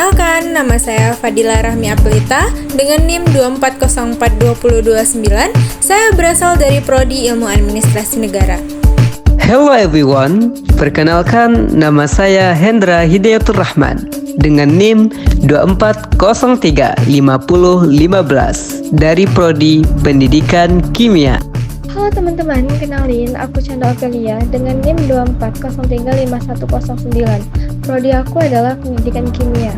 Perkenalkan, nama saya Fadila Rahmi Apelita dengan NIM 2404229. Saya berasal dari Prodi Ilmu Administrasi Negara. Hello everyone, perkenalkan nama saya Hendra Hidayatur Rahman dengan NIM 24035015 dari Prodi Pendidikan Kimia. Halo teman-teman, kenalin aku Chandra Ofelia dengan NIM 24035109. Prodi aku adalah Pendidikan Kimia.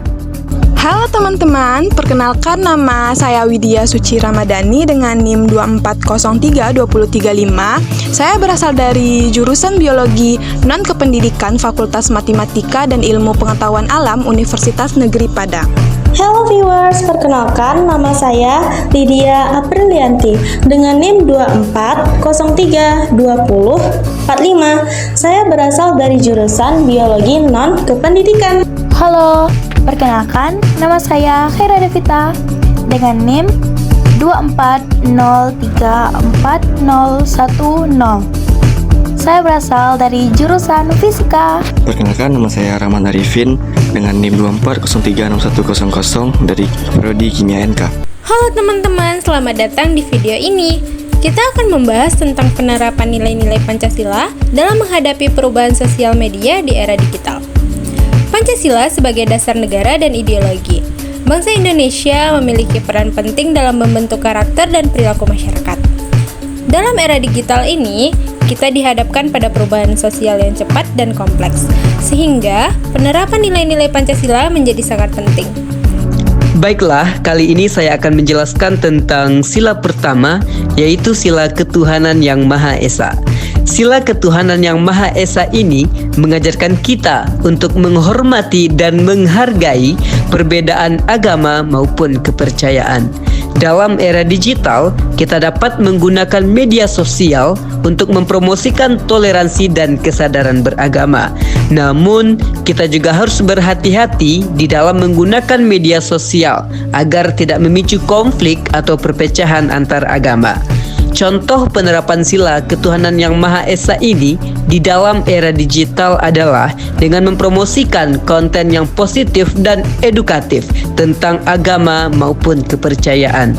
Halo teman-teman, perkenalkan nama saya Widya Suci Ramadhani dengan NIM 2403235. Saya berasal dari jurusan Biologi Non-Kependidikan Fakultas Matematika dan Ilmu Pengetahuan Alam Universitas Negeri Padang. Halo viewers, perkenalkan nama saya Lydia Aprilianti dengan NIM 24032045. Saya berasal dari jurusan Biologi Non-Kependidikan. Halo, perkenalkan nama saya Khaira Devita dengan NIM 240341010. Saya berasal dari jurusan Fisika. Perkenalkan, nama saya Rahman Arifin dengan NIM 240361100 dari Prodi Kimia NK. Halo teman-teman, selamat datang di video ini. Kita akan membahas tentang penerapan nilai-nilai Pancasila dalam menghadapi perubahan sosial media di era digital. Pancasila sebagai dasar negara dan ideologi. Bangsa Indonesia memiliki peran penting dalam membentuk karakter dan perilaku masyarakat. Dalam era digital ini, kita dihadapkan pada perubahan sosial yang cepat dan kompleks, sehingga penerapan nilai-nilai Pancasila menjadi sangat penting. Baiklah, kali ini saya akan menjelaskan tentang sila pertama, yaitu sila ketuhanan yang Maha Esa. Sila ketuhanan yang Maha Esa ini mengajarkan kita untuk menghormati dan menghargai perbedaan agama maupun kepercayaan. Dalam era digital, kita dapat menggunakan media sosial untuk mempromosikan toleransi dan kesadaran beragama. Namun, kita juga harus berhati-hati di dalam menggunakan media sosial agar tidak memicu konflik atau perpecahan antar agama. Contoh penerapan sila ketuhanan yang Maha Esa ini di dalam era digital adalah dengan mempromosikan konten yang positif dan edukatif tentang agama maupun kepercayaan.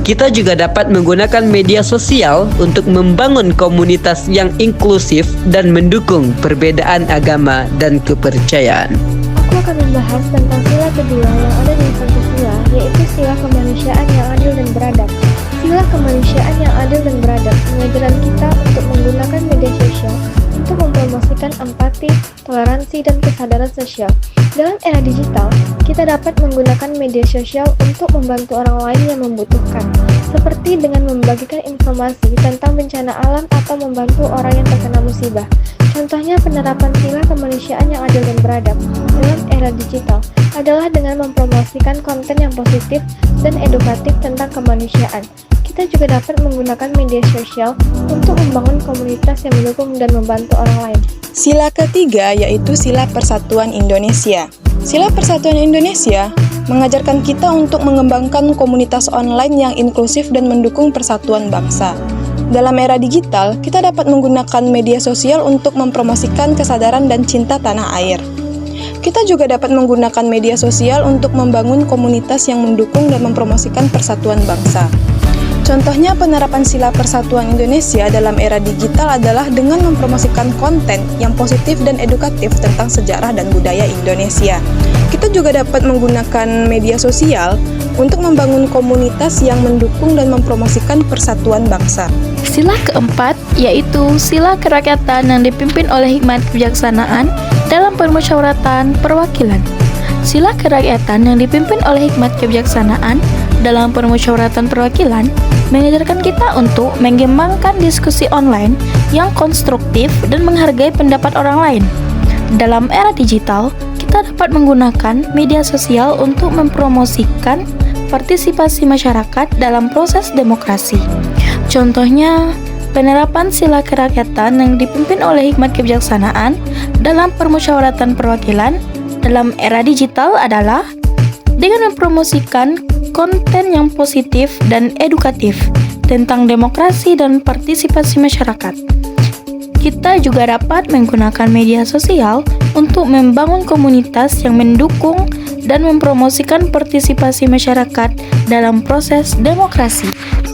Kita juga dapat menggunakan media sosial untuk membangun komunitas yang inklusif dan mendukung perbedaan agama dan kepercayaan. Aku akan membahas tentang sila kedua yang ada di Pancasila, yaitu sila kemanusiaan yang adil dan beradab. Sila kemanusiaan yang adil dan beradab mengajarkan kita untuk menggunakan media sosial untuk mempromosikan empati, toleransi, dan kesadaran sosial. Dalam era digital, kita dapat menggunakan media sosial untuk membantu orang lain yang membutuhkan, seperti dengan membagikan informasi tentang bencana alam atau membantu orang yang terkena musibah. Contohnya penerapan sila kemanusiaan yang adil dan beradab dalam era digital adalah dengan mempromosikan konten yang positif dan edukatif tentang kemanusiaan. Kita juga dapat menggunakan media sosial untuk membangun komunitas yang mendukung dan membantu orang lain. Sila ketiga yaitu sila persatuan Indonesia. Sila persatuan Indonesia mengajarkan kita untuk mengembangkan komunitas online yang inklusif dan mendukung persatuan bangsa. Dalam era digital, kita dapat menggunakan media sosial untuk mempromosikan kesadaran dan cinta tanah air. Kita juga dapat menggunakan media sosial untuk membangun komunitas yang mendukung dan mempromosikan persatuan bangsa. Contohnya penerapan sila persatuan Indonesia dalam era digital adalah dengan mempromosikan konten yang positif dan edukatif tentang sejarah dan budaya Indonesia. Kita juga dapat menggunakan media sosial untuk membangun komunitas yang mendukung dan mempromosikan persatuan bangsa. Sila keempat yaitu sila kerakyatan yang dipimpin oleh hikmat kebijaksanaan dalam permusyawaratan perwakilan. Sila kerakyatan yang dipimpin oleh hikmat kebijaksanaan dalam permusyawaratan perwakilan mengajarkan kita untuk mengembangkan diskusi online yang konstruktif dan menghargai pendapat orang lain. Dalam era digital, kita dapat menggunakan media sosial untuk mempromosikan partisipasi masyarakat dalam proses demokrasi. Contohnya, penerapan sila kerakyatan yang dipimpin oleh hikmat kebijaksanaan dalam permusyawaratan perwakilan dalam era digital adalah dengan mempromosikan konten yang positif dan edukatif tentang demokrasi dan partisipasi masyarakat. Kita juga dapat menggunakan media sosial untuk membangun komunitas yang mendukung dan mempromosikan partisipasi masyarakat dalam proses demokrasi.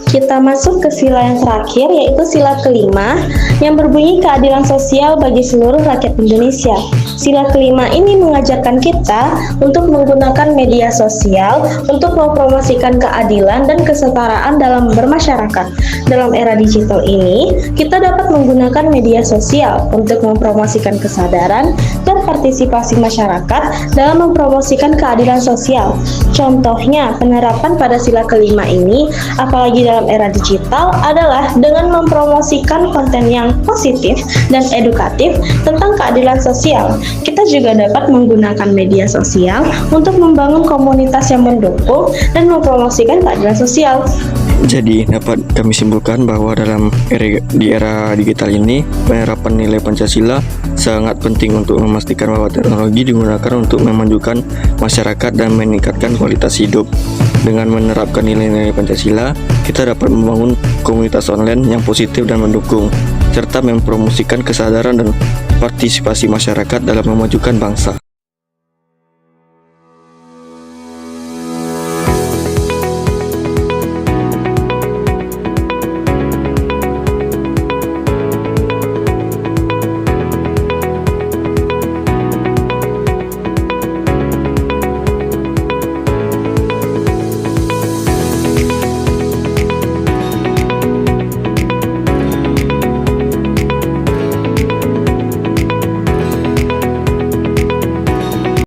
Kita masuk ke sila yang terakhir, yaitu sila kelima, yang berbunyi keadilan sosial bagi seluruh rakyat Indonesia. Sila kelima ini mengajarkan kita untuk menggunakan media sosial untuk mempromosikan keadilan dan kesetaraan dalam bermasyarakat. Dalam era digital ini, kita dapat menggunakan media sosial untuk mempromosikan kesadaran dan partisipasi masyarakat dalam mempromosikan keadilan sosial. Contohnya, penerapan pada sila kelima ini, apalagi dalam era digital, adalah dengan mempromosikan konten yang positif dan edukatif tentang keadilan sosial. Kita juga dapat menggunakan media sosial untuk membangun komunitas yang mendukung dan mempromosikan keadilan sosial. Jadi dapat kami simpulkan bahwa di era digital ini penerapan nilai Pancasila sangat penting untuk memastikan bahwa teknologi digunakan untuk memajukan masyarakat dan meningkatkan kualitas hidup. Dengan menerapkan nilai-nilai Pancasila, kita dapat membangun komunitas online yang positif dan mendukung, serta mempromosikan kesadaran dan partisipasi masyarakat dalam memajukan bangsa.